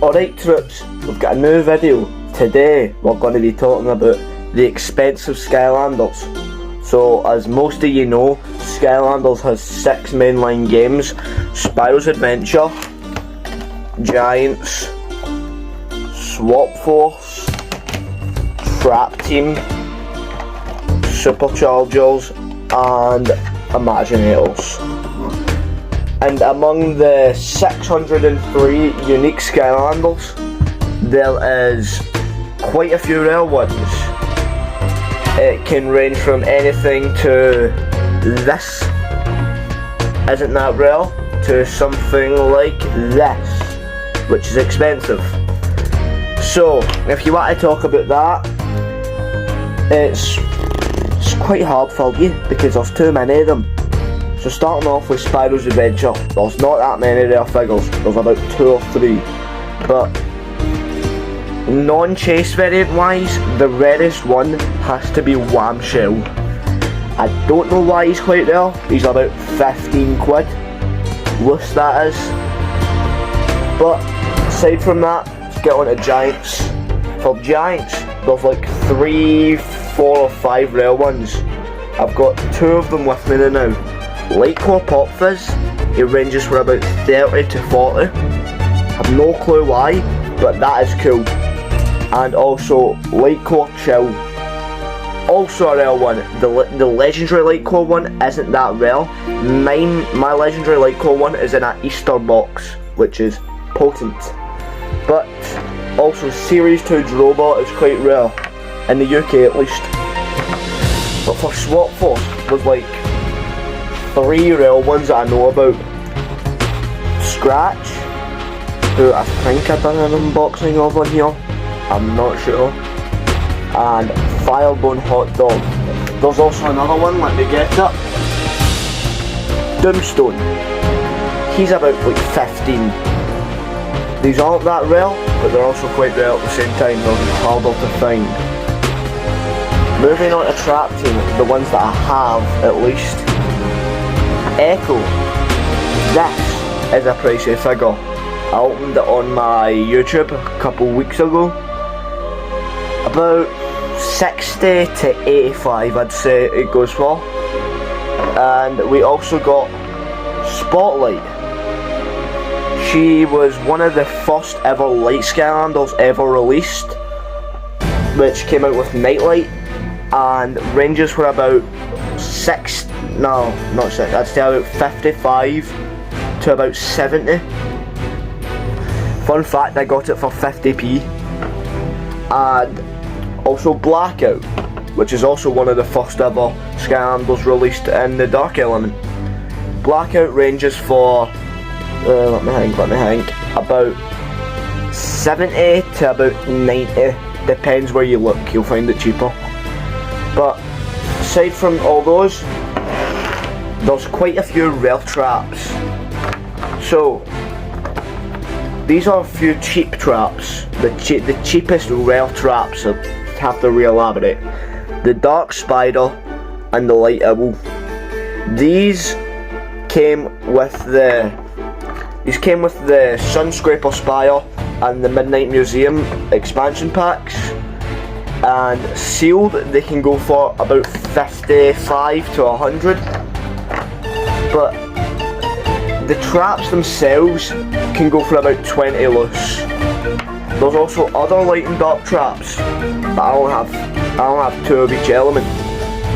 Alright troops, we've got a new video. Today we're going to be talking about the expensive Skylanders. So as most of you know, Skylanders has 6 mainline games: Spyro's Adventure, Giants, Swap Force, Trap Team, Superchargers and Imaginators. And among the 603 unique Skylanders, there is quite a few rare ones. It can range from anything to this, isn't that rare, to something like this, which is expensive. So, if you want to talk about that, it's quite hard for you because there's too many of them. So starting off with Spyro's Adventure, there's not that many rare figures, there's about 2 or 3. But non-chase variant wise, the rarest one has to be Wham Shell. I don't know why he's quite rare, he's about 15 quid, loose that is. But aside from that, let's get on to Giants. For Giants, there's like 3, 4 or 5 rare ones. I've got 2 of them with me now. Lightcore Pop Fizz, it ranges for about 30 to 40. I've no clue why, but that is cool. And also Lightcore Chill, also a rare one. The legendary Lightcore one isn't that rare. My legendary Lightcore one is in an Easter box, which is potent. But also Series 2 Drobot is quite rare, in the UK at least. But for Swap Force, there's like 3 rare ones that I know about. Scratch, who I think I've done an unboxing of on here, I'm not sure. And Firebone Hot Dog. There's also another one, let me get it. Doomstone. He's about like 15. These aren't that rare, but they're also quite rare at the same time, they're harder to find. Moving on to Trap Team, the ones that I have at least. Echo. This is a pricey figure. I opened it on my YouTube a couple weeks ago. About 60 to 85 I'd say it goes for. And we also got Spotlight. She was one of the first ever light Skylanders ever released, which came out with Nightlight, and ranges for about 55 to about 70. Fun fact, I got it for 50p. And also Blackout, which is also one of the first ever Skylanders released in the Dark Element. Blackout ranges for, let me think, about 70 to about 90, depends where you look, you'll find it cheaper. But aside from all those, there's quite a few rare traps. So these are a few cheap traps, the cheapest rare traps, I have to re-elaborate. The Dark Spider and the Light Owl. These came with the Sunscraper Spire and the Midnight Museum expansion packs. And sealed, they can go for about 55 to 100. But the traps themselves can go for about 20 loose. There's also other light and dark traps, but I don't have 2 of each element.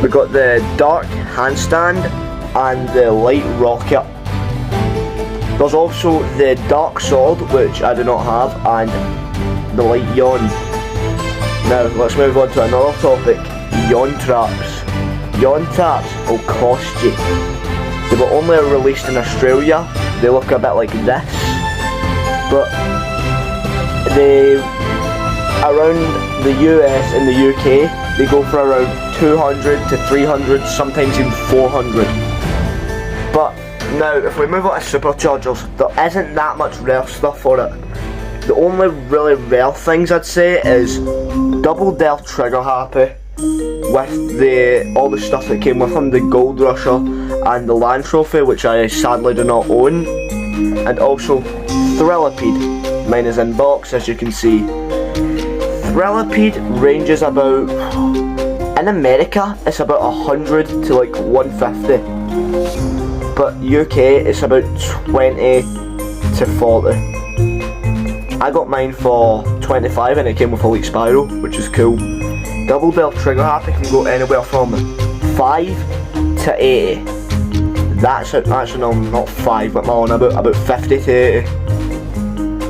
We got the dark handstand and the light rocket. There's also the dark sword, which I do not have, and the light yawn. Now let's move on to another topic, yawn traps. Yawn traps will cost you. They were only released in Australia, they look a bit like this, but they, around the US and the UK, they go for around 200 to 300, sometimes even 400. But now, if we move on to Superchargers, there isn't that much rare stuff for it. The only really rare things I'd say is Double Dare Trigger Happy, with all the stuff that came with him, the Gold Rusher and the Land Trophy, which I sadly do not own, and also Thrillipede. Mine is in box, as you can see. Thrillipede ranges about, in America, it's about 100 to like 150. But UK, it's about 20 to 40. I got mine for 25 and it came with Elite Spiral, which is cool. Double barrel trigger happy can go anywhere from 5 to 80. That's actually no, not 5, but more on about 50 to 80.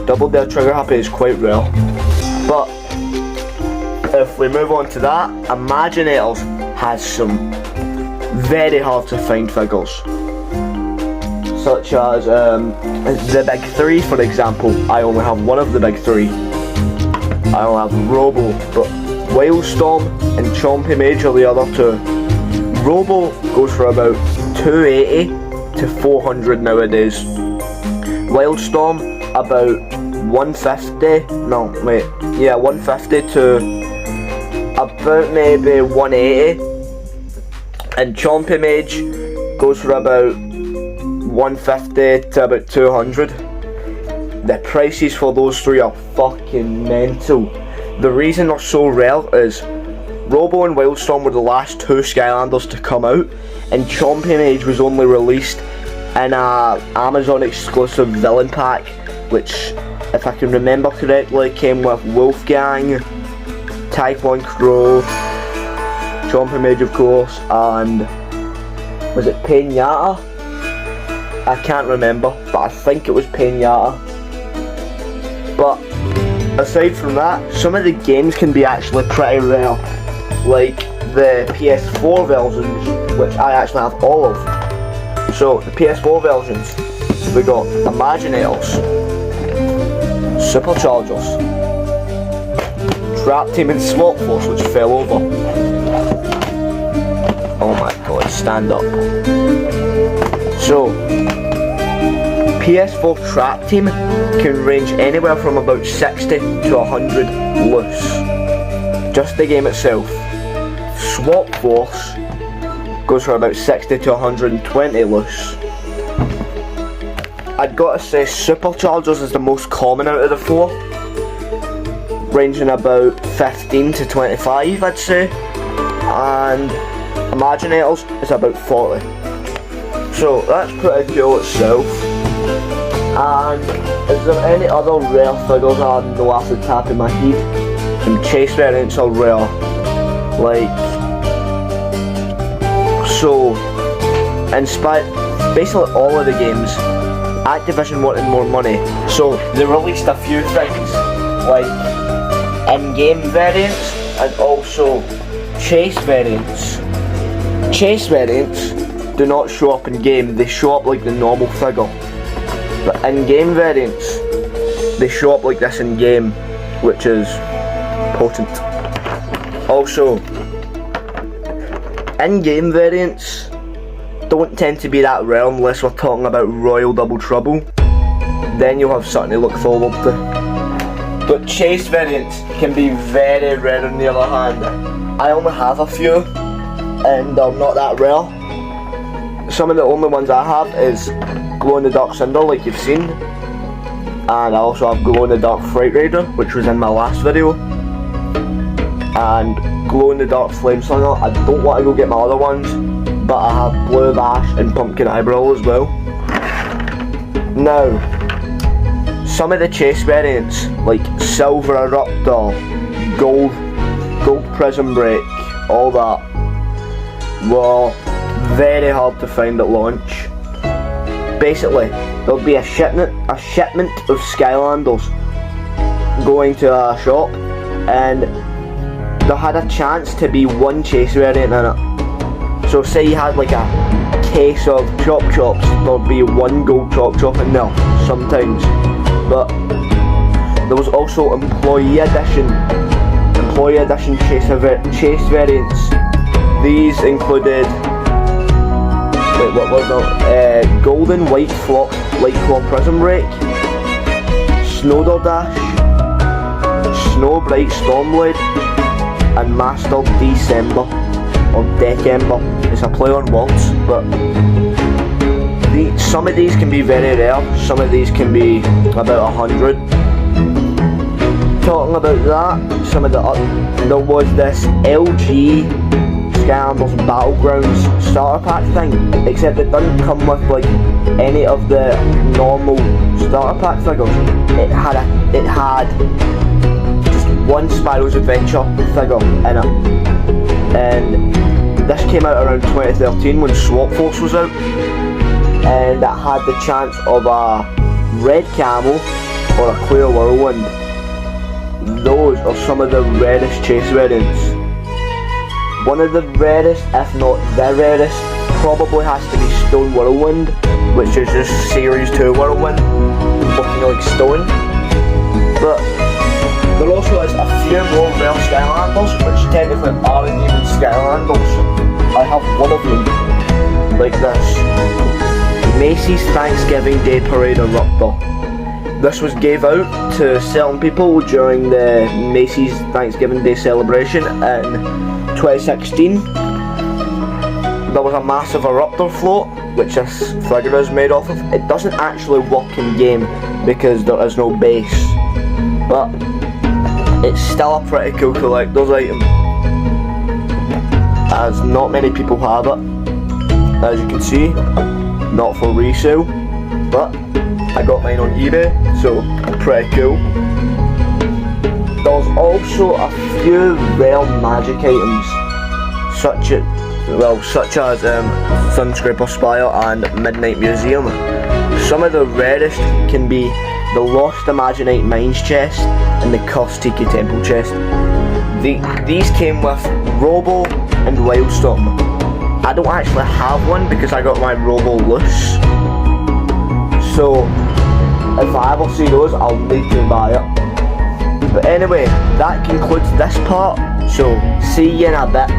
Double barrel trigger happy is quite rare. But if we move on to that, Imaginators has some very hard to find figures. Such as the big 3, for example. I only have one of the big 3. I only have Robo, but Wildstorm and Chompy Mage are the other 2. Robo goes for about 280 to 400 nowadays. Wildstorm about 150, 150 to about maybe 180. And Chompy Mage goes for about 150 to about 200. The prices for those 3 are fucking mental. The reason they're so rare is Robo and Wildstorm were the last 2 Skylanders to come out, and Chompy Mage was only released in a Amazon exclusive villain pack, which, if I can remember correctly, came with Wolfgang, Typhon Crow, Chompy Mage of course, and was it Pinata? I can't remember, but I think it was Pinata. But aside from that, some of the games can be actually pretty rare, like the PS4 versions, which I actually have all of. So the PS4 versions, we got Imaginators, Superchargers, Trap Team and Swap Force, which fell over. Oh my god, stand up. So PS4 Trap Team can range anywhere from about 60 to 100 loose. Just the game itself. Swap Force goes for about 60 to 120 loose. I'd gotta say Superchargers is the most common out of the 4, ranging about 15 to 25 I'd say, and Imaginators is about 40. So that's pretty cool itself. And is there any other rare figures I know off the top of my head? Some chase variants are rare. Like, so, basically all of the games, Activision wanted more money, so they released a few things, like in-game variants and also chase variants. Chase variants do not show up in game, they show up like the normal figure. But in-game variants, they show up like this in game, which is potent. Also, in-game variants don't tend to be that rare unless we're talking about Royal Double Trouble. Then you'll have something to look forward to. But chase variants can be very rare on the other hand. I only have a few, and they're not that rare. Some of the only ones I have is Glow-in-the-Dark Cinder, like you've seen, and I also have Glow-in-the-Dark Fright Rider, which was in my last video, and Glow-in-the-Dark Flame Slinger. I don't want to go get my other ones, but I have Blue Bash and Pumpkin Eyebrow as well. Now, some of the chase variants, like Silver Eruptor, Gold Prism Break, all that, were very hard to find at launch. Basically, there'll be a shipment of Skylanders going to a shop, and there had a chance to be one chase variant in it. So say you had like a case of Chop Chops, there'd be one gold Chop Chop in there sometimes. But there was also Employee Edition chase variants. These included, what was that? Golden White Claw Prism Break, Snowder Dash, Snow Bright Stormblade, and Master December or December. It's a play on words, but some of these can be very rare. Some of these can be about 100. Talking about that, some of the there was this LG Skylanders Battlegrounds starter pack thing, except it doesn't come with like any of the normal starter pack figures. It had just one Spyro's Adventure figure in it, and this came out around 2013 when Swap Force was out, and it had the chance of a red camo or a clear whirlwind. Those are some of the rarest chase variants. One of the rarest, if not the rarest, probably has to be Stone Whirlwind, which is just Series 2 Whirlwind, looking like stone. But there also is a few more rare Skylanders, which technically aren't even Skylanders. I have one of them, like this. Macy's Thanksgiving Day Parade Eruptor. This was gave out to certain people during the Macy's Thanksgiving Day celebration in 2016. There was a massive eruptor float, which this figure is made off of. It doesn't actually work in game because there is no base, but it's still a pretty cool collector's item, as not many people have it. As you can see, not for resale, but I got mine on eBay, so pretty cool. There's also a few rare magic items, such as Sunscraper Spire and Midnight Museum. Some of the rarest can be the Lost Imaginite Mines chest and the Cursed Tiki Temple chest. These came with Robo and Wildstorm. I don't actually have one because I got my Robo loose, so if I ever see those, I'll need to buy it. But anyway, that concludes this part, so see you in a bit.